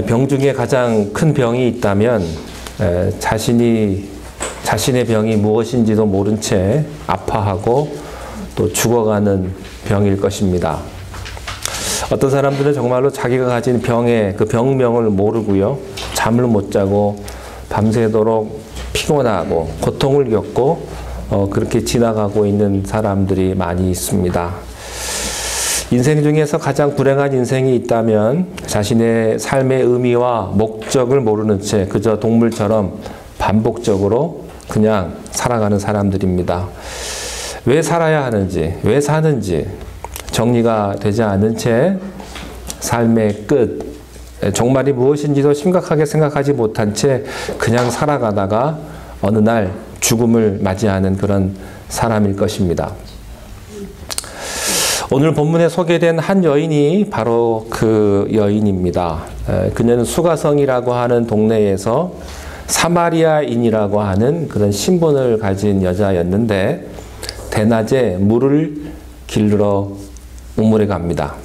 병 중에 가장 큰 병이 있다면 자신의 병이 무엇인지도 모른 채 아파하고 또 죽어가는 병일 것입니다. 어떤 사람들은 정말로 자기가 가진 병의 그 병명을 모르고요, 잠을 못 자고 밤새도록 피곤하고 고통을 겪고 그렇게 지나가고 있는 사람들이 많이 있습니다. 인생 중에서 가장 불행한 인생이 있다면 자신의 삶의 의미와 목적을 모르는 채 그저 동물처럼 반복적으로 그냥 살아가는 사람들입니다. 왜 살아야 하는지, 왜 사는지 정리가 되지 않은 채 삶의 끝, 종말이 무엇인지도 심각하게 생각하지 못한 채 그냥 살아가다가 어느 날 죽음을 맞이하는 그런 사람일 것입니다. 오늘 본문에 소개된 한 여인이 바로 그 여인입니다. 그녀는 수가성이라고 하는 동네에서 사마리아인이라고 하는 그런 신분을 가진 여자였는데 대낮에 물을 길러 우물에 갑니다.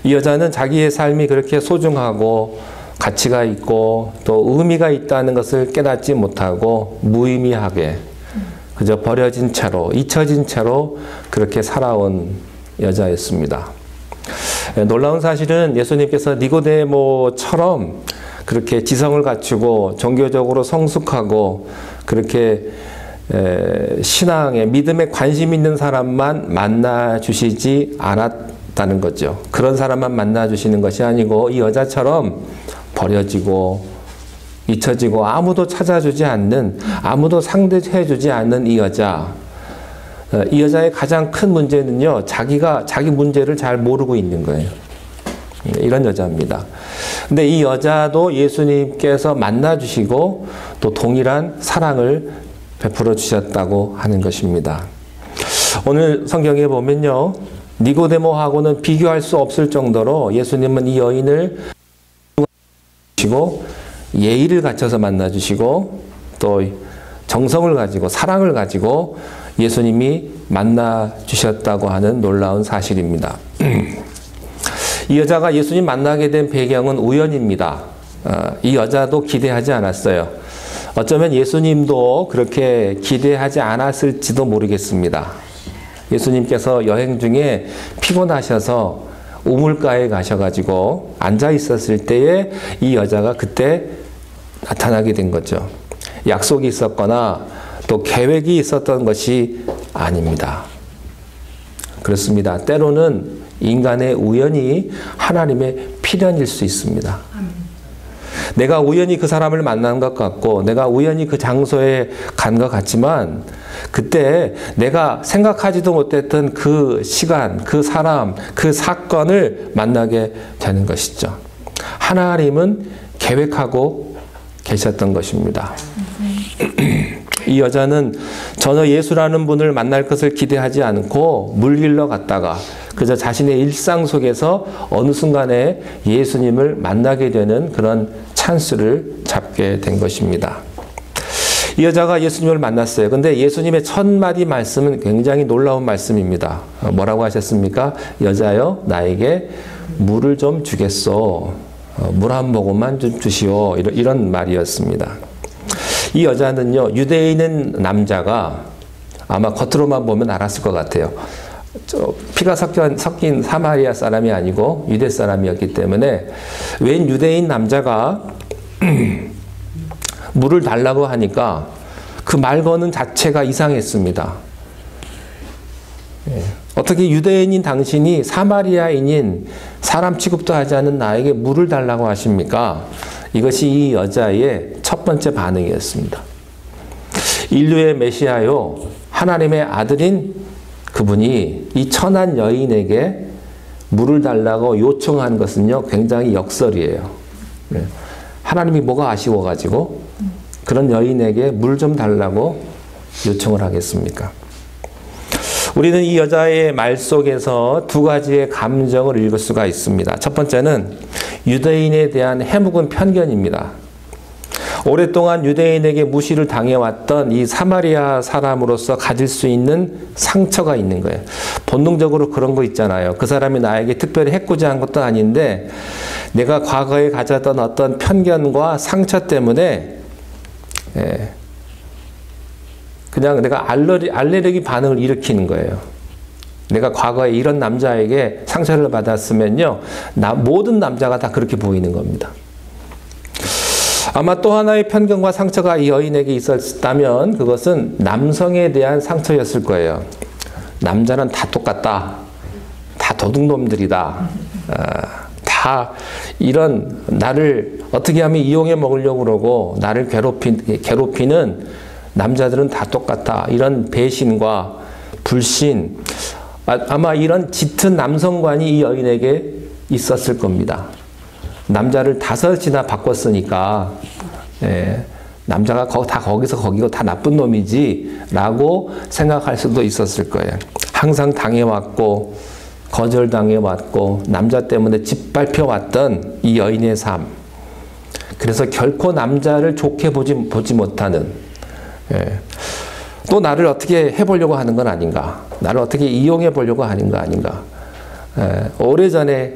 이 여자는 자기의 삶이 그렇게 소중하고 가치가 있고 또 의미가 있다는 것을 깨닫지 못하고 무의미하게 그저 버려진 채로, 잊혀진 채로 그렇게 살아온 여자였습니다. 놀라운 사실은 예수님께서 니고데모처럼 그렇게 지성을 갖추고 종교적으로 성숙하고 그렇게 신앙에, 믿음에 관심 있는 사람만 만나 주시지 않았다는 거죠. 그런 사람만 만나 주시는 것이 아니고 이 여자처럼 버려지고 잊혀지고 아무도 찾아주지 않는, 아무도 상대해주지 않는 이 여자. 이 여자의 가장 큰 문제는요, 자기 문제를 잘 모르고 있는 거예요. 이런 여자입니다. 근데 이 여자도 예수님께서 만나주시고 또 동일한 사랑을 베풀어 주셨다고 하는 것입니다. 오늘 성경에 보면요, 니고데모하고는 비교할 수 없을 정도로 예수님은 이 여인을 주시고 예의를 갖춰서 만나주시고 또 정성을 가지고 사랑을 가지고 예수님이 만나주셨다고 하는 놀라운 사실입니다. 이 여자가 예수님 만나게 된 배경은 우연입니다. 이 여자도 기대하지 않았어요. 어쩌면 예수님도 그렇게 기대하지 않았을지도 모르겠습니다. 예수님께서 여행 중에 피곤하셔서 우물가에 가셔가지고 앉아 있었을 때에 이 여자가 그때 나타나게 된 거죠. 약속이 있었거나 또 계획이 있었던 것이 아닙니다. 그렇습니다. 때로는 인간의 우연이 하나님의 필연일 수 있습니다. 내가 우연히 그 사람을 만난 것 같고 내가 우연히 그 장소에 간 것 같지만 그때 내가 생각하지도 못했던 그 시간, 그 사람, 그 사건을 만나게 되는 것이죠. 하나님은 계획하고 계셨던 것입니다. 이 여자는 전혀 예수라는 분을 만날 것을 기대하지 않고 물 길러 갔다가 그저 자신의 일상 속에서 어느 순간에 예수님을 만나게 되는 그런 찬스를 잡게 된 것입니다. 이 여자가 예수님을 만났어요. 근데 예수님의 첫 마디 말씀은 굉장히 놀라운 말씀입니다. 뭐라고 하셨습니까? 여자여, 나에게 물을 좀 주겠소. 물 한 모금만 좀 주시오. 이런 말이었습니다. 이 여자는요, 유대인인 남자가 아마 겉으로만 보면 알았을 것 같아요. 피가 섞인 사마리아 사람이 아니고 유대 사람이었기 때문에 웬 유대인 남자가 물을 달라고 하니까 그 말 거는 자체가 이상했습니다. 어떻게 유대인인 당신이 사마리아인인 사람 취급도 하지 않는 나에게 물을 달라고 하십니까? 이것이 이 여자의 첫 번째 반응이었습니다. 인류의 메시아요, 하나님의 아들인 그분이 이 천한 여인에게 물을 달라고 요청한 것은요, 굉장히 역설이에요. 하나님이 뭐가 아쉬워가지고 그런 여인에게 물 좀 달라고 요청을 하겠습니까? 우리는 이 여자의 말 속에서 두 가지의 감정을 읽을 수가 있습니다. 첫 번째는 유대인에 대한 해묵은 편견입니다. 오랫동안 유대인에게 무시를 당해왔던 이 사마리아 사람으로서 가질 수 있는 상처가 있는 거예요. 본능적으로 그런 거 있잖아요. 그 사람이 나에게 특별히 해코지 한 것도 아닌데 내가 과거에 가졌던 어떤 편견과 상처 때문에 그냥 내가 알레르기 반응을 일으키는 거예요. 내가 과거에 이런 남자에게 상처를 받았으면요, 모든 남자가 다 그렇게 보이는 겁니다. 아마 또 하나의 편견과 상처가 이 여인에게 있었다면 그것은 남성에 대한 상처였을 거예요. 남자는 다 똑같다. 다 도둑놈들이다. 다 이런 나를 어떻게 하면 이용해 먹으려고 그러고 나를 괴롭히는 남자들은 다 똑같다. 이런 배신과 불신, 아마 이런 짙은 남성관이 이 여인에게 있었을 겁니다. 남자를 5이나 바꿨으니까 남자가 다 거기서 거기고 다 나쁜 놈이지 라고 생각할 수도 있었을 거예요. 항상 당해왔고 거절당해왔고 남자 때문에 짓밟혀왔던 이 여인의 삶. 그래서 결코 남자를 좋게 보지 못하는, 또 나를 어떻게 해보려고 하는 건 아닌가, 나를 어떻게 이용해 보려고 하는 거 아닌가. 오래전에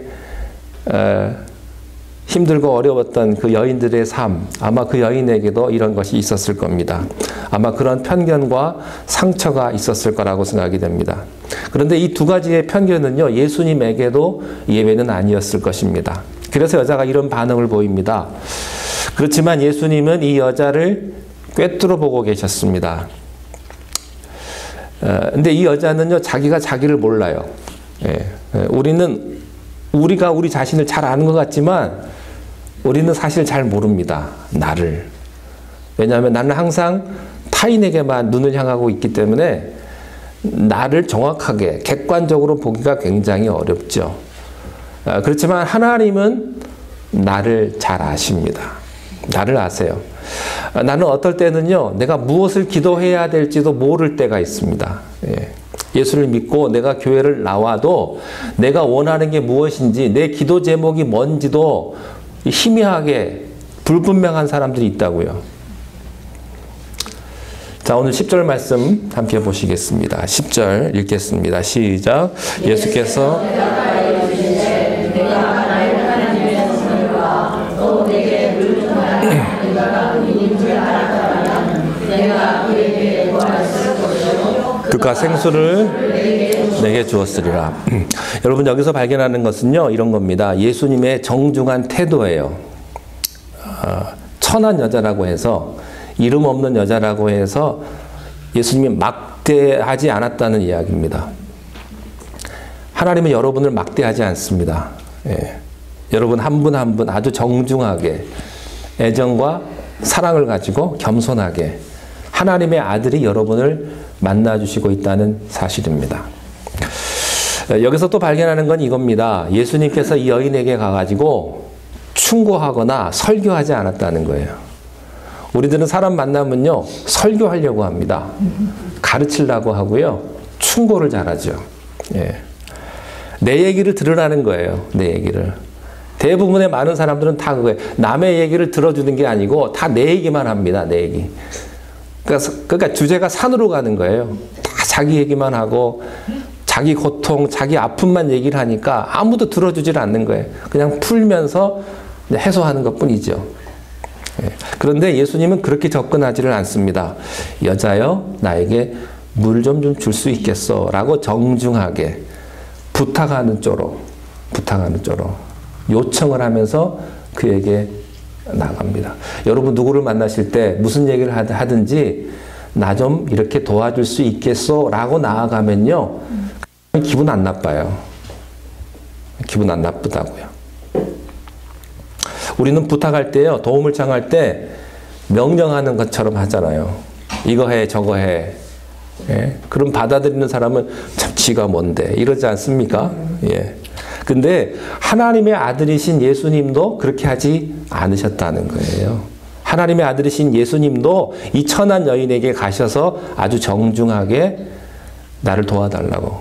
힘들고 어려웠던 그 여인들의 삶, 아마 그 여인에게도 이런 것이 있었을 겁니다. 아마 그런 편견과 상처가 있었을 거라고 생각이 됩니다. 그런데 이 두 가지의 편견은요, 예수님에게도 예외는 아니었을 것입니다. 그래서 여자가 이런 반응을 보입니다. 그렇지만 예수님은 이 여자를 꿰뚫어 보고 계셨습니다. 근데 이 여자는요, 자기가 자기를 몰라요. 우리가 우리 자신을 잘 아는 것 같지만 우리는 사실 잘 모릅니다. 나를. 왜냐하면 나는 항상 타인에게만 눈을 향하고 있기 때문에 나를 정확하게 객관적으로 보기가 굉장히 어렵죠. 그렇지만 하나님은 나를 잘 아십니다. 나를 아세요. 나는 어떨 때는요, 내가 무엇을 기도해야 될지도 모를 때가 있습니다. 예수를 믿고 내가 교회를 나와도 내가 원하는 게 무엇인지, 내 기도 제목이 뭔지도 희미하게 불분명한 사람들이 있다고요. 자, 오늘 10절 말씀 함께 보시겠습니다. 10절 읽겠습니다. 시작. 예수께서 그가 생수를 내게 주었으리라. 여러분, 여기서 발견하는 것은요, 이런 겁니다. 예수님의 정중한 태도예요. 천한 여자라고 해서, 이름 없는 여자라고 해서 예수님이 막대하지 않았다는 이야기입니다. 하나님은 여러분을 막대하지 않습니다. 여러분 한 분 한 분 아주 정중하게 애정과 사랑을 가지고 겸손하게 하나님의 아들이 여러분을 만나주시고 있다는 사실입니다. 여기서 또 발견하는 건 이겁니다. 예수님께서 이 여인에게 가가지고 충고하거나 설교하지 않았다는 거예요. 우리들은 사람 만나면요, 설교하려고 합니다. 가르치려고 하고요, 충고를 잘하죠. 내 얘기를 들으라는 거예요. 내 얘기를. 대부분의 많은 사람들은 다 그거예요. 남의 얘기를 들어주는 게 아니고 다 내 얘기만 합니다. 내 얘기. 그러니까 주제가 산으로 가는 거예요. 다 자기 얘기만 하고 자기 고통, 자기 아픔만 얘기를 하니까 아무도 들어주질 않는 거예요. 그냥 풀면서 해소하는 것뿐이죠. 그런데 예수님은 그렇게 접근하지를 않습니다. 여자여, 나에게 물 좀 줄 수 있겠어? 라고 정중하게 부탁하는 쪽으로 요청을 하면서 그에게 나갑니다. 여러분 누구를 만나실 때 무슨 얘기를 하든지 나 좀 이렇게 도와줄 수 있겠어? 라고 나아가면요, 기분 안 나빠요. 기분 안 나쁘다고요. 우리는 부탁할 때요, 도움을 청할 때 명령하는 것처럼 하잖아요. 이거 해, 저거 해. 그럼 받아들이는 사람은 참 지가 뭔데 이러지 않습니까? 근데 하나님의 아들이신 예수님도 그렇게 하지 않으셨다는 거예요. 하나님의 아들이신 예수님도 이 천한 여인에게 가셔서 아주 정중하게 나를 도와달라고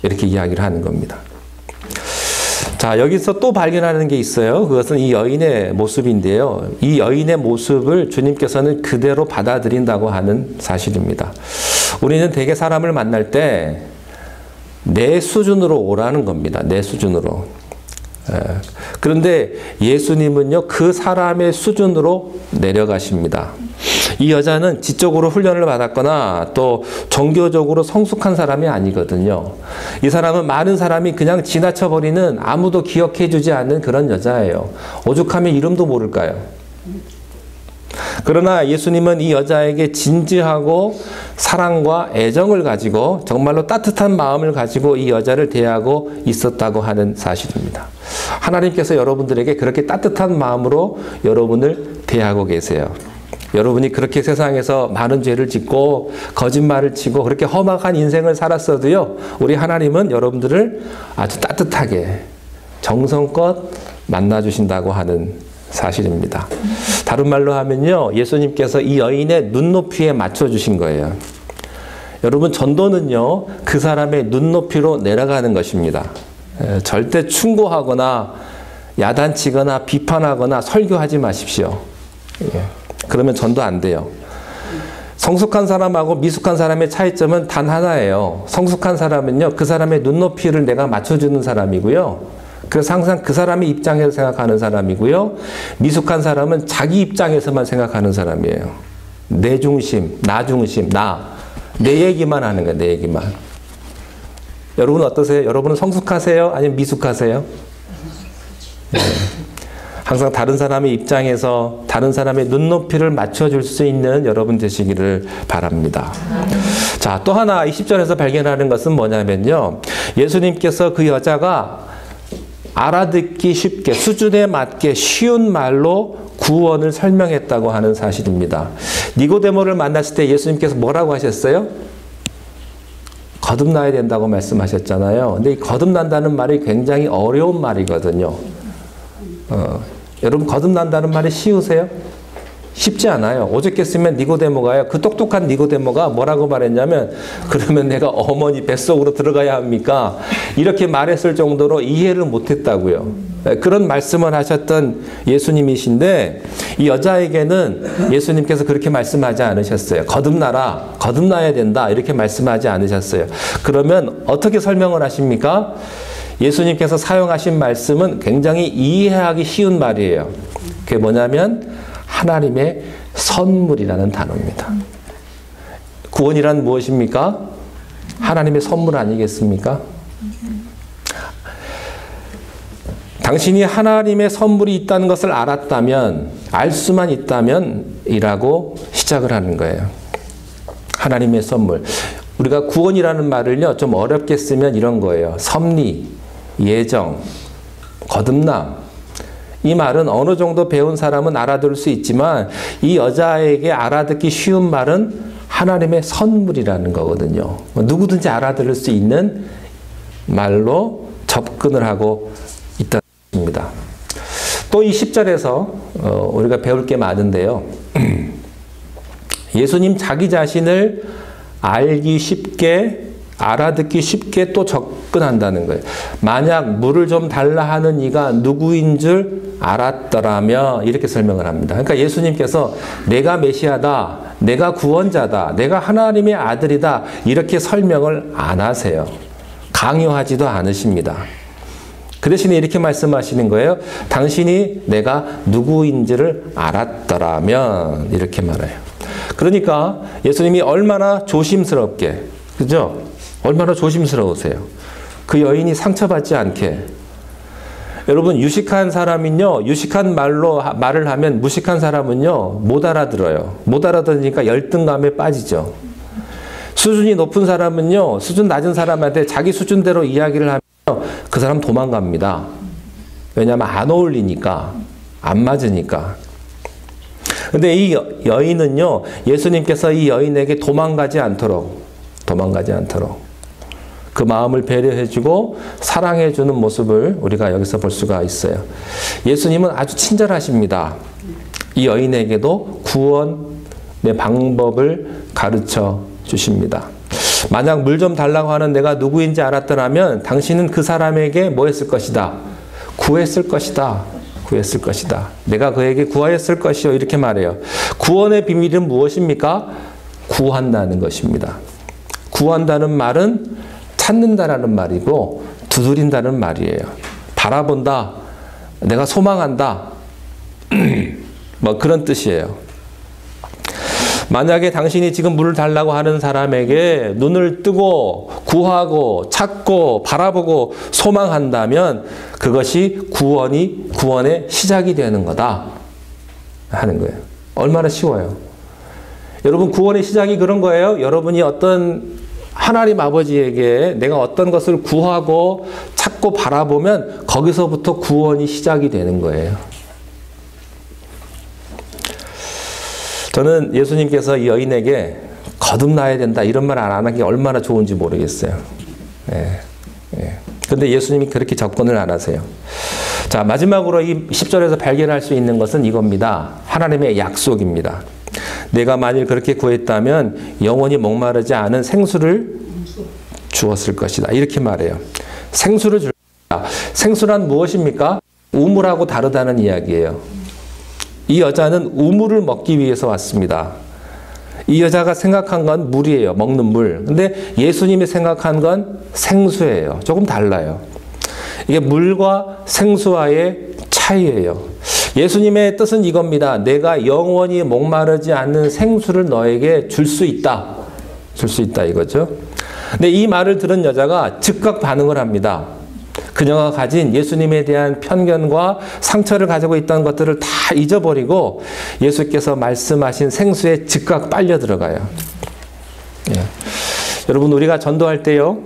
이렇게 이야기를 하는 겁니다. 자, 여기서 또 발견하는 게 있어요. 그것은 이 여인의 모습인데요. 이 여인의 모습을 주님께서는 그대로 받아들인다고 하는 사실입니다. 우리는 대개 사람을 만날 때 내 수준으로 오라는 겁니다. 내 수준으로. 그런데 예수님은요, 그 사람의 수준으로 내려가십니다. 이 여자는 지적으로 훈련을 받았거나 또 종교적으로 성숙한 사람이 아니거든요. 이 사람은 많은 사람이 그냥 지나쳐버리는, 아무도 기억해주지 않는 그런 여자예요. 오죽하면 이름도 모를까요? 그러나 예수님은 이 여자에게 진지하고 사랑과 애정을 가지고 정말로 따뜻한 마음을 가지고 이 여자를 대하고 있었다고 하는 사실입니다. 하나님께서 여러분들에게 그렇게 따뜻한 마음으로 여러분을 대하고 계세요. 여러분이 그렇게 세상에서 많은 죄를 짓고 거짓말을 치고 그렇게 험악한 인생을 살았어도요, 우리 하나님은 여러분들을 아주 따뜻하게 정성껏 만나주신다고 하는 사실입니다. 다른 말로 하면요, 예수님께서 이 여인의 눈높이에 맞춰주신 거예요. 여러분, 전도는요, 그 사람의 눈높이로 내려가는 것입니다. 절대 충고하거나 야단치거나 비판하거나 설교하지 마십시오. 그러면 전도 안 돼요. 성숙한 사람하고 미숙한 사람의 차이점은 단 하나예요. 성숙한 사람은요, 그 사람의 눈높이를 내가 맞춰주는 사람이고요. 그래서 항상 그 사람의 입장에서 생각하는 사람이고요. 미숙한 사람은 자기 입장에서만 생각하는 사람이에요. 내 중심, 나 중심, 내 얘기만 하는 거예요. 내 얘기만. 여러분은 어떠세요? 여러분은 성숙하세요? 아니면 미숙하세요? 네. 항상 다른 사람의 입장에서 다른 사람의 눈높이를 맞춰줄 수 있는 여러분 되시기를 바랍니다. 자, 또 하나 이 10절에서 발견하는 것은 뭐냐면요, 예수님께서 그 여자가 알아듣기 쉽게, 수준에 맞게 쉬운 말로 구원을 설명했다고 하는 사실입니다. 니고데모를 만났을 때 예수님께서 뭐라고 하셨어요? 거듭나야 된다고 말씀하셨잖아요. 근데 이 거듭난다는 말이 굉장히 어려운 말이거든요. 여러분, 거듭난다는 말이 쉬우세요? 쉽지 않아요. 오죽했으면 니고데모가요, 그 똑똑한 니고데모가 뭐라고 말했냐면, 그러면 내가 어머니 뱃속으로 들어가야 합니까? 이렇게 말했을 정도로 이해를 못했다고요. 그런 말씀을 하셨던 예수님이신데, 이 여자에게는 예수님께서 그렇게 말씀하지 않으셨어요. 거듭나라, 거듭나야 된다, 이렇게 말씀하지 않으셨어요. 그러면 어떻게 설명을 하십니까? 예수님께서 사용하신 말씀은 굉장히 이해하기 쉬운 말이에요. 그게 뭐냐면 하나님의 선물이라는 단어입니다. 구원이란 무엇입니까? 하나님의 선물 아니겠습니까? 당신이 하나님의 선물이 있다는 것을 알았다면, 알 수만 있다면 이라고 시작을 하는 거예요. 하나님의 선물. 우리가 구원이라는 말을요, 좀 어렵게 쓰면 이런 거예요. 섭리, 예정, 거듭남. 이 말은 어느 정도 배운 사람은 알아들을 수 있지만, 이 여자에게 알아듣기 쉬운 말은 하나님의 선물이라는 거거든요. 누구든지 알아들을 수 있는 말로 접근을 하고 있다는 것입니다. 또 이 10절에서 우리가 배울 게 많은데요. 예수님 자기 자신을 알기 쉽게, 알아듣기 쉽게 또 접근한다는 거예요. 만약 물을 좀 달라 하는 이가 누구인 줄 알았더라면, 이렇게 설명을 합니다. 그러니까 예수님께서 내가 메시아다, 내가 구원자다, 내가 하나님의 아들이다, 이렇게 설명을 안 하세요. 강요하지도 않으십니다. 그 대신에 이렇게 말씀하시는 거예요. 당신이 내가 누구인지를 알았더라면, 이렇게 말해요. 그러니까 예수님이 얼마나 조심스럽게, 그죠? 얼마나 조심스러우세요. 그 여인이 상처받지 않게. 여러분, 유식한 사람은요, 유식한 말을 하면 무식한 사람은요, 못 알아들어요. 못 알아들으니까 열등감에 빠지죠. 수준이 높은 사람은요, 수준 낮은 사람한테 자기 수준대로 이야기를 하면 그 사람 도망갑니다. 왜냐하면 안 어울리니까, 안 맞으니까. 근데 이 여인은요, 예수님께서 이 여인에게 도망가지 않도록 그 마음을 배려해주고 사랑해주는 모습을 우리가 여기서 볼 수가 있어요. 예수님은 아주 친절하십니다. 이 여인에게도 구원의 방법을 가르쳐 주십니다. 만약 물 좀 달라고 하는 내가 누구인지 알았더라면 당신은 그 사람에게 뭐 했을 것이다? 구했을 것이다. 구했을 것이다. 내가 그에게 구하였을 것이요. 이렇게 말해요. 구원의 비밀은 무엇입니까? 구한다는 것입니다. 구한다는 말은 찾는다라는 말이고 두드린다는 말이에요. 바라본다. 내가 소망한다. 뭐 그런 뜻이에요. 만약에 당신이 지금 물을 달라고 하는 사람에게 눈을 뜨고 구하고 찾고 바라보고 소망한다면 그것이 구원의 시작이 되는 거다 하는 거예요. 얼마나 쉬워요. 여러분, 구원의 시작이 그런 거예요. 여러분이 어떤 하나님 아버지에게 내가 어떤 것을 구하고 찾고 바라보면 거기서부터 구원이 시작이 되는 거예요. 저는 예수님께서 이 여인에게 거듭나야 된다 이런 말 안 하는 게 얼마나 좋은지 모르겠어요. 예, 예. 근데 예수님이 그렇게 접근을 안 하세요. 자, 마지막으로 이 10절에서 발견할 수 있는 것은 이겁니다. 하나님의 약속입니다. 내가 만일 그렇게 구했다면 영원히 목마르지 않은 생수를 주었을 것이다. 이렇게 말해요. 생수를 줄 것이다. 생수란 무엇입니까? 우물하고 다르다는 이야기예요. 이 여자는 우물을 먹기 위해서 왔습니다. 이 여자가 생각한 건 물이에요. 먹는 물. 근데 예수님이 생각한 건 생수예요. 조금 달라요. 이게 물과 생수와의 차이예요. 예수님의 뜻은 이겁니다. 내가 영원히 목마르지 않는 생수를 너에게 줄 수 있다. 줄 수 있다 이거죠. 근데 이 말을 들은 여자가 즉각 반응을 합니다. 그녀가 가진 예수님에 대한 편견과 상처를 가지고 있던 것들을 다 잊어버리고 예수께서 말씀하신 생수에 즉각 빨려 들어가요. 예. 여러분, 우리가 전도할 때요,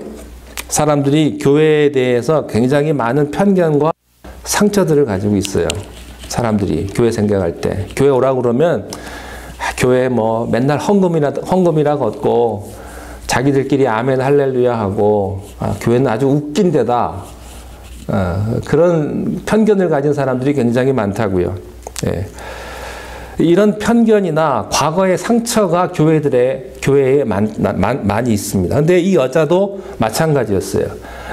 사람들이 교회에 대해서 굉장히 많은 편견과 상처들을 가지고 있어요. 사람들이 교회 생각할 때 교회 오라고 그러면 교회 뭐 맨날 헌금이라 걷고 자기들끼리 아멘 할렐루야 하고 교회는 아주 웃긴 데다. 그런 편견을 가진 사람들이 굉장히 많다고요. 예. 이런 편견이나 과거의 상처가 교회에 많이 있습니다. 근데 이 여자도 마찬가지였어요.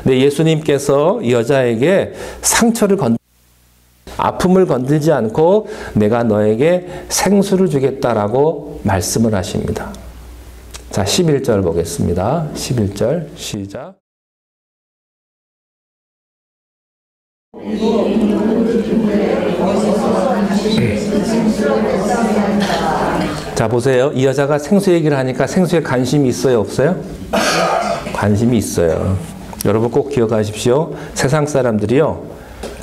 근데 예수님께서 이 여자에게 아픔을 건들지 않고 내가 너에게 생수를 주겠다라고 말씀을 하십니다. 자, 11절 보겠습니다. 11절 시작. 자, 보세요. 이 여자가 생수 얘기를 하니까 생수에 관심이 있어요, 없어요? 관심이 있어요. 여러분 꼭 기억하십시오. 세상 사람들이요,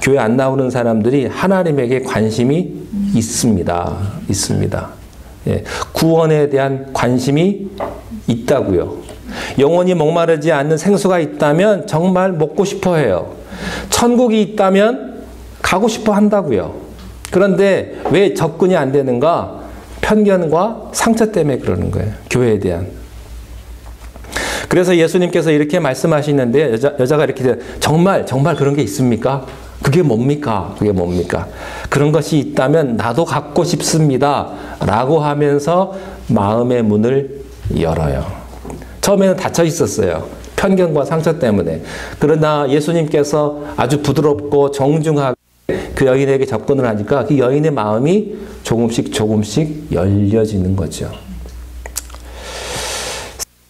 교회 안 나오는 사람들이 하나님에게 관심이 있습니다. 있습니다. 예, 구원에 대한 관심이 있다고요. 영원히 목마르지 않는 생수가 있다면 정말 먹고 싶어 해요. 천국이 있다면 가고 싶어 한다고요. 그런데 왜 접근이 안 되는가? 편견과 상처 때문에 그러는 거예요. 교회에 대한. 그래서 예수님께서 이렇게 말씀하시는데 여자가 이렇게 정말 그런 게 있습니까? 그게 뭡니까? 그게 뭡니까? 그런 것이 있다면 나도 갖고 싶습니다. 라고 하면서 마음의 문을 열어요. 처음에는 닫혀 있었어요. 편견과 상처 때문에. 그러나 예수님께서 아주 부드럽고 정중하게 그 여인에게 접근을 하니까 그 여인의 마음이 조금씩 열려지는 거죠.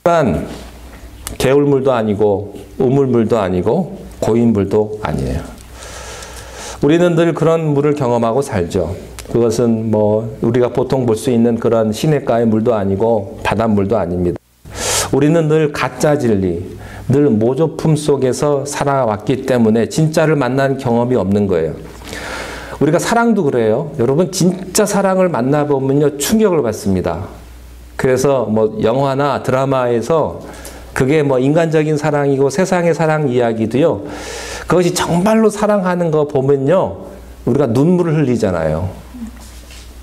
산, 개울물도 아니고 우물물도 아니고 고인물도 아니에요. 우리는 늘 그런 물을 경험하고 살죠. 그것은 뭐 우리가 보통 볼 수 있는 그런 시냇가의 물도 아니고 바닷물도 아닙니다. 우리는 늘 가짜 진리, 늘 모조품 속에서 살아왔기 때문에 진짜를 만난 경험이 없는 거예요. 우리가 사랑도 그래요. 여러분, 진짜 사랑을 만나보면요, 충격을 받습니다. 그래서 뭐 영화나 드라마에서 그게 뭐 인간적인 사랑이고 세상의 사랑 이야기도요, 그것이 정말로 사랑하는 거 보면요, 우리가 눈물을 흘리잖아요.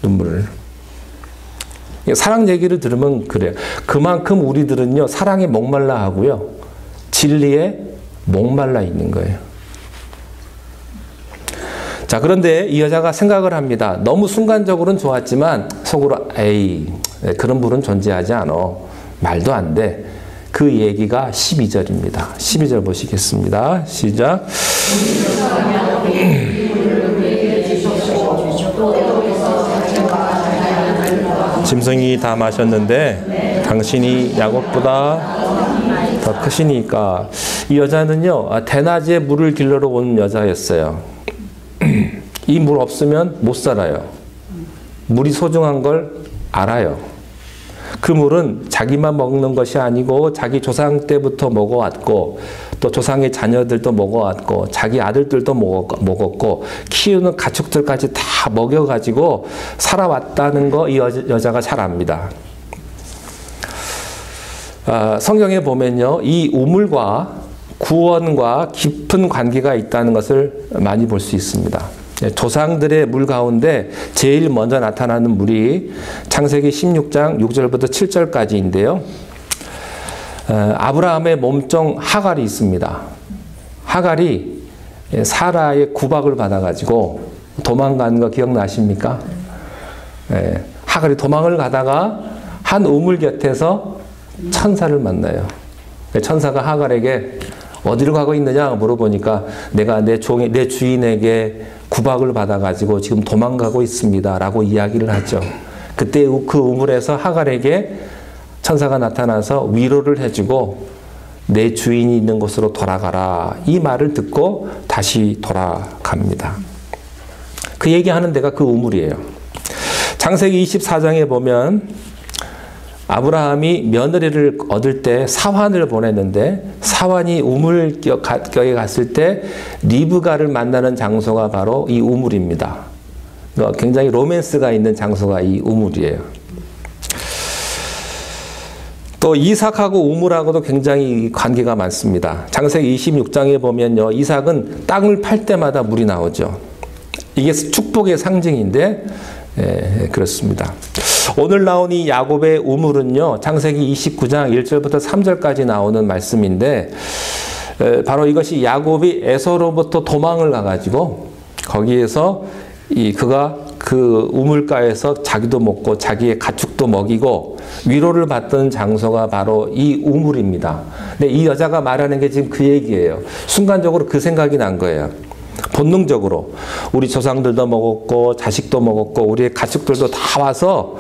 눈물을. 사랑 얘기를 들으면 그래요. 그만큼 우리들은요, 사랑에 목말라 하고요, 진리에 목말라 있는 거예요. 자, 그런데 이 여자가 생각을 합니다. 너무 순간적으로는 좋았지만 속으로 에이, 그런 분은 존재하지 않아. 말도 안 돼. 그 얘기가 12절입니다. 12절 보시겠습니다. 시작. 짐승이 다 마셨는데 당신이 야곱보다 더 크시니까. 이 여자는요, 대낮에 물을 길러러 온 여자였어요. 이 물 없으면 못 살아요. 물이 소중한 걸 알아요. 그 물은 자기만 먹는 것이 아니고 자기 조상 때부터 먹어왔고 또 조상의 자녀들도 먹어왔고 자기 아들들도 먹었고 키우는 가축들까지 다 먹여가지고 살아왔다는 거 이 여자가 잘 압니다. 성경에 보면요, 이 우물과 구원과 깊은 관계가 있다는 것을 많이 볼 수 있습니다. 조상들의 물 가운데 제일 먼저 나타나는 물이 창세기 16장 6절부터 7절까지인데요. 아브라함의 몸종 하갈이 있습니다. 하갈이 사라의 구박을 받아가지고 도망가는 거 기억나십니까? 하갈이 도망을 가다가 한 우물 곁에서 천사를 만나요. 천사가 하갈에게 어디로 가고 있느냐 물어보니까 내가 내 주인에게 구박을 받아가지고 지금 도망가고 있습니다 라고 이야기를 하죠. 그때 그 우물에서 하갈에게 천사가 나타나서 위로를 해주고 내 주인이 있는 곳으로 돌아가라 이 말을 듣고 다시 돌아갑니다. 그 얘기하는 데가 그 우물이에요. 창세기 24장에 보면 아브라함이 며느리를 얻을 때 사환을 보냈는데 사환이 우물가에 갔을 때 리브가를 만나는 장소가 바로 이 우물입니다. 굉장히 로맨스가 있는 장소가 이 우물이에요. 또 이삭하고 우물하고도 굉장히 관계가 많습니다. 창세기 26장에 보면요, 이삭은 땅을 팔 때마다 물이 나오죠. 이게 축복의 상징인데 그렇습니다. 오늘 나온 이 야곱의 우물은요, 창세기 29장 1절부터 3절까지 나오는 말씀인데 바로 이것이 야곱이 에서로부터 도망을 가가지고 거기에서 그가 그 우물가에서 자기도 먹고 자기의 가축도 먹이고 위로를 받던 장소가 바로 이 우물입니다. 근데 이 여자가 말하는 게 지금 그 얘기예요. 순간적으로 그 생각이 난 거예요. 본능적으로 우리 조상들도 먹었고 자식도 먹었고 우리의 가축들도 다 와서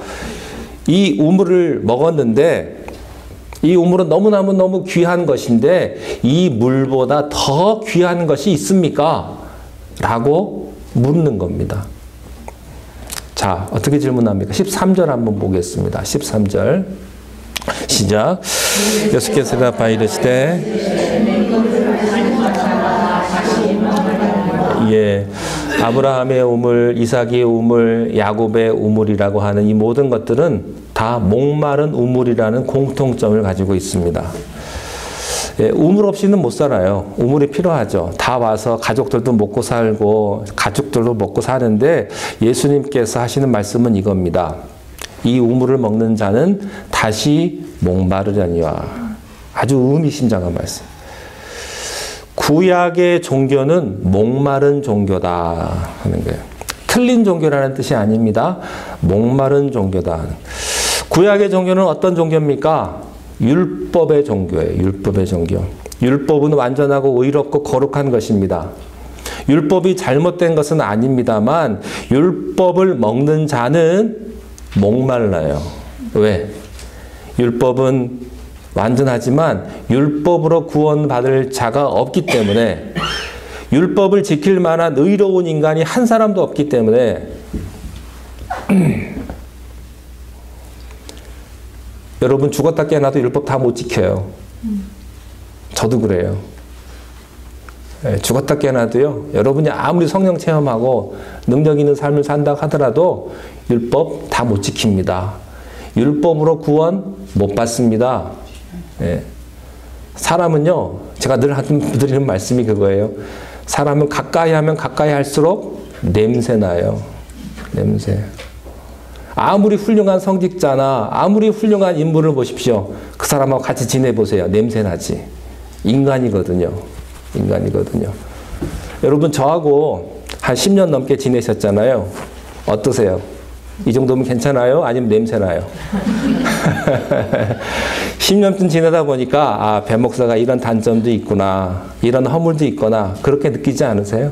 이 우물을 먹었는데 이 우물은 너무 귀한 것인데 이 물보다 더 귀한 것이 있습니까? 라고 묻는 겁니다. 자, 어떻게 질문합니까? 13절 한번 보겠습니다. 13절 시작. 여수께서 대답하여 이르시되 아브라함의 우물, 이삭의 우물, 야곱의 우물이라고 하는 이 모든 것들은 다 목마른 우물이라는 공통점을 가지고 있습니다. 우물 없이는 못 살아요. 우물이 필요하죠. 다 와서 가족들도 먹고 살고 가축들도 먹고 사는데 예수님께서 하시는 말씀은 이겁니다. 이 우물을 먹는 자는 다시 목마르려니와. 아주 의미심장한 말씀. 구약의 종교는 목마른 종교다 하는 거예요. 틀린 종교라는 뜻이 아닙니다. 목마른 종교다. 구약의 종교는 어떤 종교입니까? 율법의 종교예요. 율법의 종교. 율법은 완전하고 의롭고 거룩한 것입니다. 율법이 잘못된 것은 아닙니다만 율법을 먹는 자는 목말라요. 왜? 율법은 완전하지만 율법으로 구원받을 자가 없기 때문에 율법을 지킬 만한 의로운 인간이 한 사람도 없기 때문에 여러분 죽었다 깨어나도 율법 다 못 지켜요. 저도 그래요. 죽었다 깨어나도요. 여러분이 아무리 성령 체험하고 능력 있는 삶을 산다고 하더라도 율법 다 못 지킵니다. 율법으로 구원 못 받습니다. 사람은요. 제가 늘 드리는 말씀이 그거예요. 사람은 가까이 하면 가까이 할수록 냄새나요. 냄새. 아무리 훌륭한 성직자나 아무리 훌륭한 인물을 보십시오. 그 사람하고 같이 지내보세요. 냄새나지. 인간이거든요. 인간이거든요. 여러분 저하고 한 10년 넘게 지내셨잖아요. 어떠세요? 이 정도면 괜찮아요? 아니면 냄새나요? 10년쯤 지내다 보니까 배 목사가 이런 단점도 있구나. 이런 허물도 있거나 그렇게 느끼지 않으세요?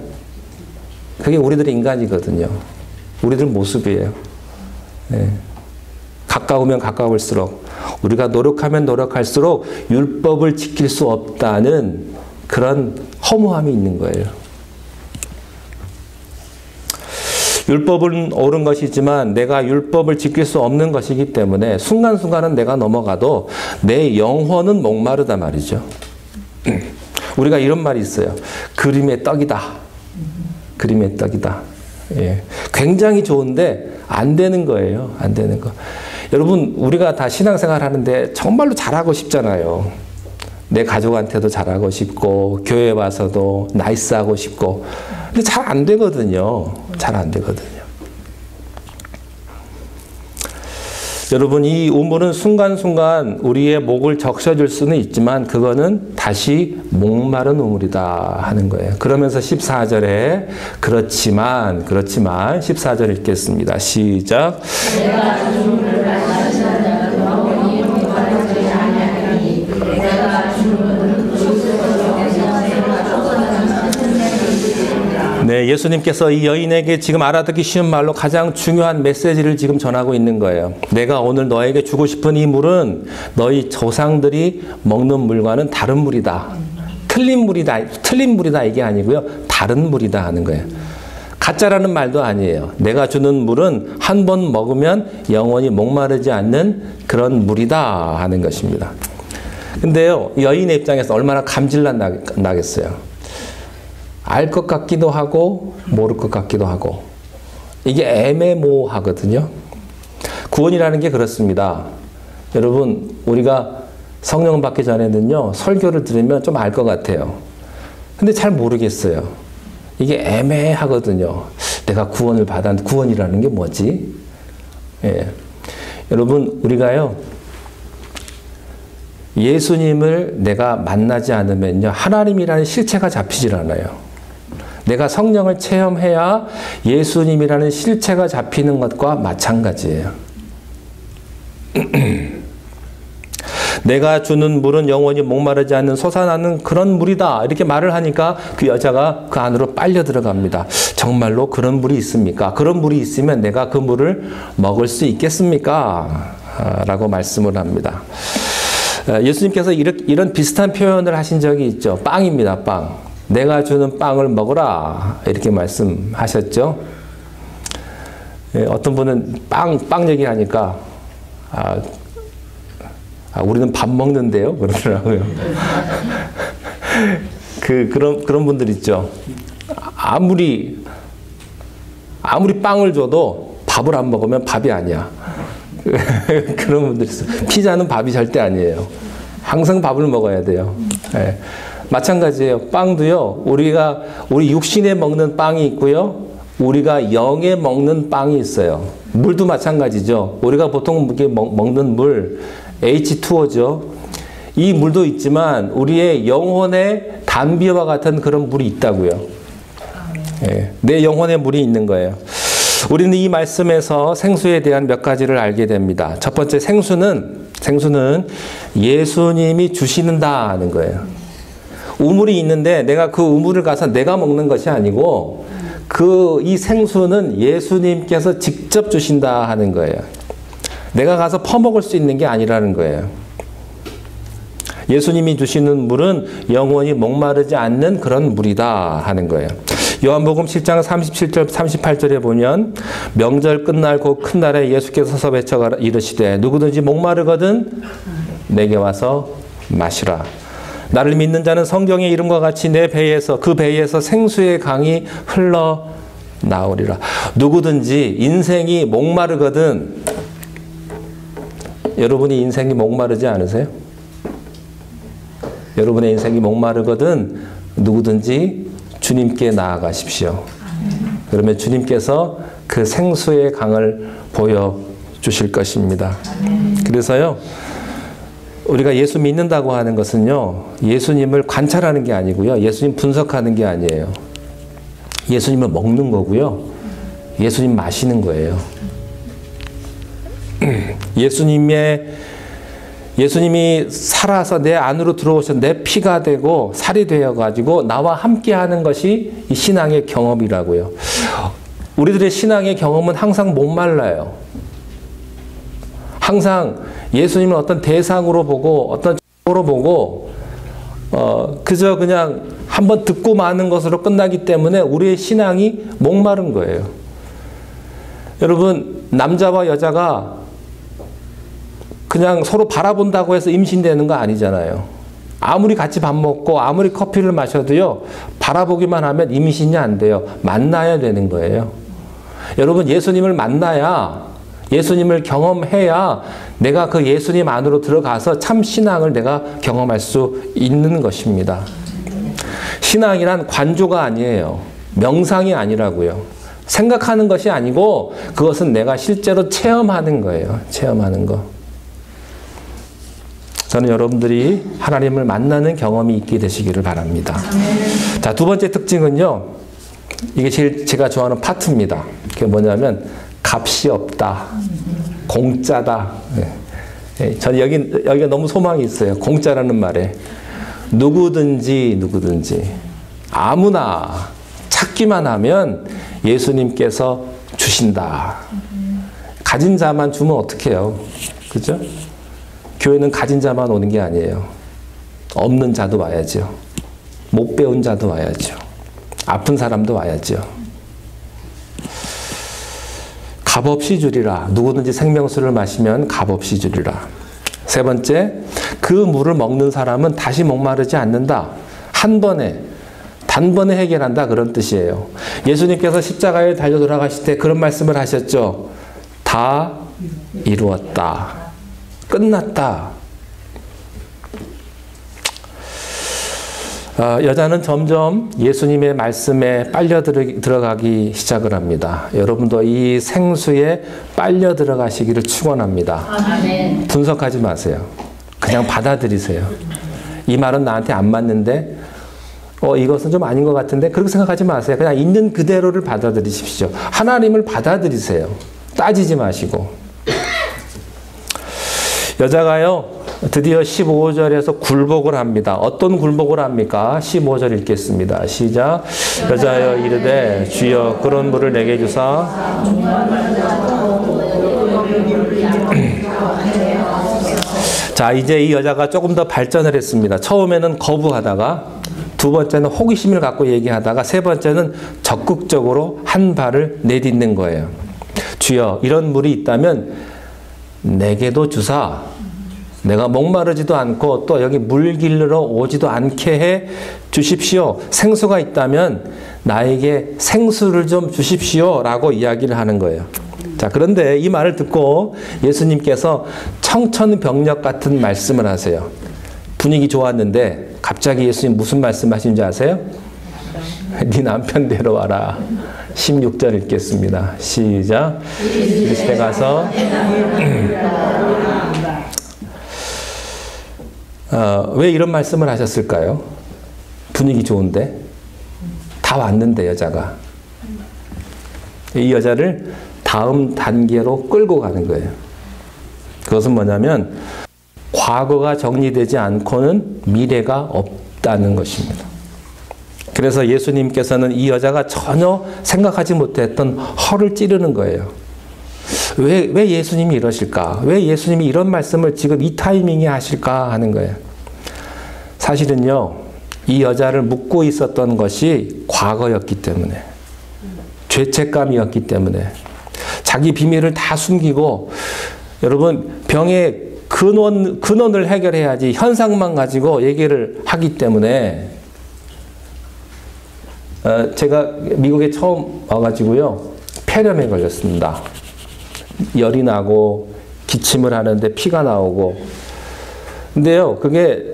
그게 우리들의 인간이거든요. 우리들 모습이에요. 가까우면 가까울수록 우리가 노력하면 노력할수록 율법을 지킬 수 없다는 그런 허무함이 있는 거예요. 율법은 옳은 것이지만 내가 율법을 지킬 수 없는 것이기 때문에 순간순간은 내가 넘어가도 내 영혼은 목마르다 말이죠. 우리가 이런 말이 있어요. 그림의 떡이다. 그림의 떡이다. 예. 굉장히 좋은데 안 되는 거예요. 안 되는 거. 여러분, 우리가 다 신앙생활 하는데 정말로 잘하고 싶잖아요. 내 가족한테도 잘하고 싶고 교회 와서도 나이스하고 싶고 근데 잘 안 되거든요. 잘 안 되거든요. 여러분, 이 우물은 순간순간 우리의 목을 적셔줄 수는 있지만 그거는 다시 목마른 우물이다 하는 거예요. 그러면서 14절에 그렇지만 14절 읽겠습니다. 시작. 내가 주님을 말씀하시는 자가 영원히 목마르지 아니하리니 내가 주님을 네, 예수님께서 이 여인에게 지금 알아듣기 쉬운 말로 가장 중요한 메시지를 지금 전하고 있는 거예요. 내가 오늘 너에게 주고 싶은 이 물은 너희 조상들이 먹는 물과는 다른 물이다. 틀린 물이다 이게 아니고요. 다른 물이다 하는 거예요. 가짜라는 말도 아니에요. 내가 주는 물은 한 번 먹으면 영원히 목마르지 않는 그런 물이다 하는 것입니다. 근데요, 여인의 입장에서 얼마나 감질난 나겠어요. 알 것 같기도 하고 모를 것 같기도 하고 이게 애매모호하거든요. 구원이라는 게 그렇습니다. 여러분, 우리가 성령 받기 전에는요, 설교를 들으면 좀 알 것 같아요. 근데 잘 모르겠어요. 이게 애매하거든요. 내가 구원을 받았는데 구원이라는 게 뭐지? 예. 여러분, 우리가요, 예수님을 내가 만나지 않으면요, 하나님이라는 실체가 잡히질 않아요. 내가 성령을 체험해야 예수님이라는 실체가 잡히는 것과 마찬가지예요. 내가 주는 물은 영원히 목마르지 않는 솟아나는 그런 물이다. 이렇게 말을 하니까 그 여자가 그 안으로 빨려 들어갑니다. 정말로 그런 물이 있습니까? 그런 물이 있으면 내가 그 물을 먹을 수 있겠습니까? 라고 말씀을 합니다. 예수님께서 이런 비슷한 표현을 하신 적이 있죠. 빵입니다. 빵. 내가 주는 빵을 먹으라 이렇게 말씀하셨죠. 어떤 분은 빵 얘기하니까 우리는 밥 먹는데요 그러더라고요. 그런 분들 있죠. 아무리 빵을 줘도 밥을 안 먹으면 밥이 아니야. 그런 분들 있어요. 피자는 밥이 절대 아니에요. 항상 밥을 먹어야 돼요. 네. 마찬가지예요. 빵도요. 우리 육신에 먹는 빵이 있고요. 우리가 영에 먹는 빵이 있어요. 물도 마찬가지죠. 우리가 보통 먹는 물 H2O죠. 이 물도 있지만 우리의 영혼의 담비와 같은 그런 물이 있다고요. 네. 내 영혼의 물이 있는 거예요. 우리는 이 말씀에서 생수에 대한 몇 가지를 알게 됩니다. 첫 번째, 생수는 예수님이 주시는다는 거예요. 우물이 있는데 내가 그 우물을 가서 내가 먹는 것이 아니고 이 생수는 예수님께서 직접 주신다 하는 거예요. 내가 가서 퍼먹을 수 있는 게 아니라는 거예요. 예수님이 주시는 물은 영원히 목마르지 않는 그런 물이다 하는 거예요. 요한복음 7장 37절 38절에 보면 명절 끝날 곧 큰 날에 예수께서 서서 외쳐 이르시되 누구든지 목마르거든 내게 와서 마시라. 나를 믿는 자는 성경의 이름과 같이 그 배에서 생수의 강이 흘러나오리라. 누구든지 인생이 목마르거든, 여러분이 인생이 목마르지 않으세요? 여러분의 인생이 목마르거든 누구든지 주님께 나아가십시오. 그러면 주님께서 그 생수의 강을 보여주실 것입니다. 그래서요, 우리가 예수 믿는다고 하는 것은요, 예수님을 관찰하는 게 아니고요, 예수님 분석하는 게 아니에요. 예수님을 먹는 거고요, 예수님 마시는 거예요. 예수님이 살아서 내 안으로 들어오셔서 내 피가 되고 살이 되어가지고 나와 함께하는 것이 이 신앙의 경험이라고요. 우리들의 신앙의 경험은 항상 목말라요. 항상 예수님을 어떤 대상으로 보고 어떤 쪽으로 보고 그저 그냥 한번 듣고 마는 것으로 끝나기 때문에 우리의 신앙이 목마른 거예요. 여러분, 남자와 여자가 그냥 서로 바라본다고 해서 임신되는 거 아니잖아요. 아무리 같이 밥 먹고 아무리 커피를 마셔도요, 바라보기만 하면 임신이 안 돼요. 만나야 되는 거예요. 여러분, 예수님을 만나야, 예수님을 경험해야 내가 그 예수님 안으로 들어가서 참 신앙을 내가 경험할 수 있는 것입니다. 신앙이란 관조가 아니에요. 명상이 아니라고요. 생각하는 것이 아니고 그것은 내가 실제로 체험하는 거예요. 체험하는 거. 저는 여러분들이 하나님을 만나는 경험이 있게 되시기를 바랍니다. 자, 두 번째 특징은요. 이게 제일 제가 좋아하는 파트입니다. 그게 뭐냐면 값이 없다. 공짜다. 저는 여기가 너무 소망이 있어요. 공짜라는 말에. 누구든지 아무나 찾기만 하면 예수님께서 주신다. 가진 자만 주면 어떡해요? 그죠? 교회는 가진 자만 오는 게 아니에요. 없는 자도 와야죠. 못 배운 자도 와야죠. 아픈 사람도 와야죠. 값없이 주리라. 누구든지 생명수를 마시면 값없이 주리라. 세 번째, 그 물을 먹는 사람은 다시 목마르지 않는다. 한 번에, 단번에 해결한다. 그런 뜻이에요. 예수님께서 십자가에 달려 돌아가실 때 그런 말씀을 하셨죠. 다 이루었다. 끝났다. 여자는 점점 예수님의 말씀에 빨려 들어가기 시작을 합니다. 여러분도 이 생수에 빨려 들어가시기를 축원합니다. 아멘. 분석하지 마세요. 그냥 받아들이세요. 이 말은 나한테 안 맞는데 이것은 좀 아닌 것 같은데 그렇게 생각하지 마세요. 그냥 있는 그대로를 받아들이십시오. 하나님을 받아들이세요. 따지지 마시고. 여자가요, 드디어 15절에서 굴복을 합니다. 어떤 굴복을 합니까? 15절 읽겠습니다. 시작. 여자여 이르되 주여 그런 물을 내게 주사. 자, 이제 이 여자가 조금 더 발전을 했습니다. 처음에는 거부하다가, 두 번째는 호기심을 갖고 얘기하다가, 세 번째는 적극적으로 한 발을 내딛는 거예요. 주여 이런 물이 있다면 내게도 주사. 내가 목마르지도 않고 또 여기 물 길러 오지도 않게 해 주십시오. 생수가 있다면 나에게 생수를 좀 주십시오. 라고 이야기를 하는 거예요. 자, 그런데 이 말을 듣고 예수님께서 청천벽력 같은 말씀을 하세요. 분위기 좋았는데 갑자기 예수님 무슨 말씀 하시는지 아세요? 네 남편 데려와라. 16절 읽겠습니다. 시작. 그리스도에 가서 왜 이런 말씀을 하셨을까요? 분위기 좋은데 다 왔는데 여자가 이 여자를 다음 단계로 끌고 가는 거예요. 그것은 뭐냐면 과거가 정리되지 않고는 미래가 없다는 것입니다. 그래서 예수님께서는 이 여자가 전혀 생각하지 못했던 허를 찌르는 거예요. 왜 예수님이 이러실까? 왜 예수님이 이런 말씀을 지금 이 타이밍에 하실까 하는 거예요. 사실은요, 이 여자를 묶고 있었던 것이 과거였기 때문에, 죄책감이었기 때문에, 자기 비밀을 다 숨기고, 여러분, 병의 근원을 해결해야지 현상만 가지고 얘기를 하기 때문에, 제가 미국에 처음 와가지고요, 폐렴에 걸렸습니다. 열이 나고 기침을 하는데 피가 나오고. 근데요, 그게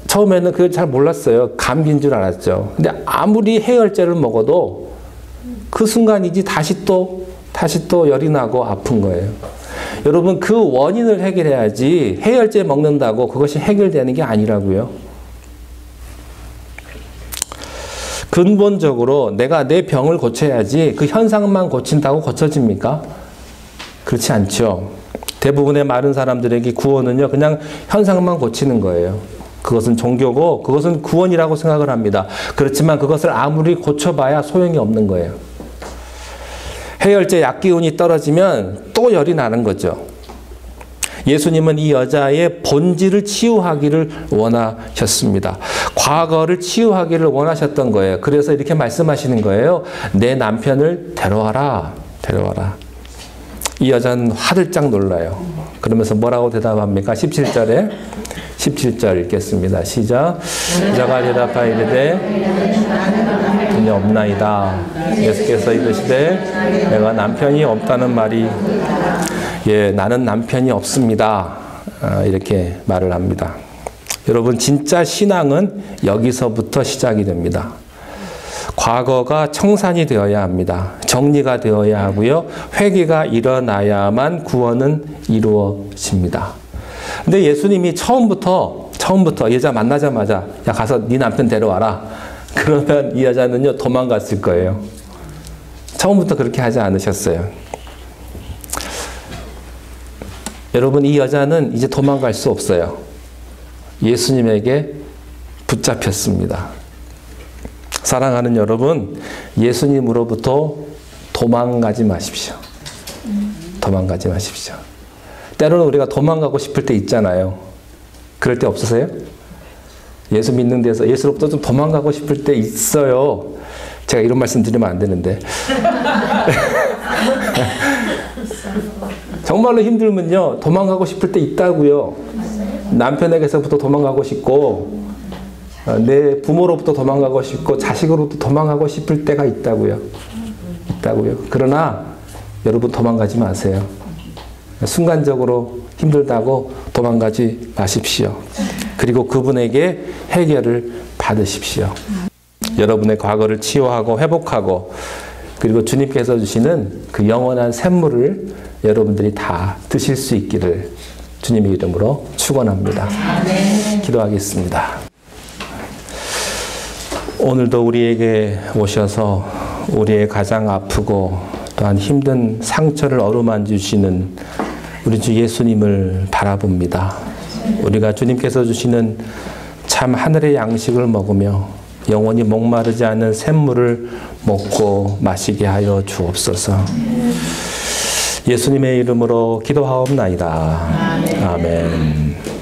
처음에는 그걸 잘 몰랐어요. 감기인 줄 알았죠. 근데 아무리 해열제를 먹어도 그 순간이지 다시 또 열이 나고 아픈 거예요. 여러분, 그 원인을 해결해야지 해열제 먹는다고 그것이 해결되는 게 아니라고요. 근본적으로 내가 내 병을 고쳐야지 그 현상만 고친다고 고쳐집니까? 그렇지 않죠. 대부분의 많은 사람들에게 구원은요, 그냥 현상만 고치는 거예요. 그것은 종교고 그것은 구원이라고 생각을 합니다. 그렇지만 그것을 아무리 고쳐봐야 소용이 없는 거예요. 해열제 약 기운이 떨어지면 또 열이 나는 거죠. 예수님은 이 여자의 본질을 치유하기를 원하셨습니다. 과거를 치유하기를 원하셨던 거예요. 그래서 이렇게 말씀하시는 거예요. 내 남편을 데려와라. 데려와라. 이 여자는 화들짝 놀라요. 그러면서 뭐라고 대답합니까? 17절에 17절 읽겠습니다. 시작. 여자가 대답하여 이르되 남편이 없나이다. 예수께서 이르시되 내가 남편이 없다는 말이 나는 남편이 없습니다. 이렇게 말을 합니다. 여러분 진짜 신앙은 여기서부터 시작이 됩니다. 과거가 청산이 되어야 합니다. 정리가 되어야 하고요. 회개가 일어나야만 구원은 이루어집니다. 근데 예수님이 처음부터 여자 만나자마자 야 가서 네 남편 데려와라. 그러면 이 여자는요 도망갔을 거예요. 처음부터 그렇게 하지 않으셨어요. 여러분 이 여자는 이제 도망갈 수 없어요. 예수님에게 붙잡혔습니다. 사랑하는 여러분, 예수님으로부터 도망가지 마십시오. 도망가지 마십시오. 때로는 우리가 도망가고 싶을 때 있잖아요. 그럴 때 없으세요? 예수 믿는 데서 예수로부터 좀 도망가고 싶을 때 있어요. 제가 이런 말씀 드리면 안 되는데. 정말로 힘들면요, 도망가고 싶을 때 있다고요. 남편에게서부터 도망가고 싶고, 내 부모로부터 도망가고 싶고, 자식으로부터 도망가고 싶을 때가 있다고요. 그러나 여러분 도망가지 마세요. 순간적으로 힘들다고 도망가지 마십시오. 그리고 그분에게 해결을 받으십시오. 여러분의 과거를 치유하고 회복하고 그리고 주님께서 주시는 그 영원한 샘물을 여러분들이 다 드실 수 있기를 주님의 이름으로 축원합니다. 기도하겠습니다. 오늘도 우리에게 오셔서 우리의 가장 아프고 또한 힘든 상처를 어루만져 주시는 우리 주 예수님을 바라봅니다. 우리가 주님께서 주시는 참 하늘의 양식을 먹으며 영원히 목마르지 않는 샘물을 먹고 마시게 하여 주옵소서. 예수님의 이름으로 기도하옵나이다. 아멘.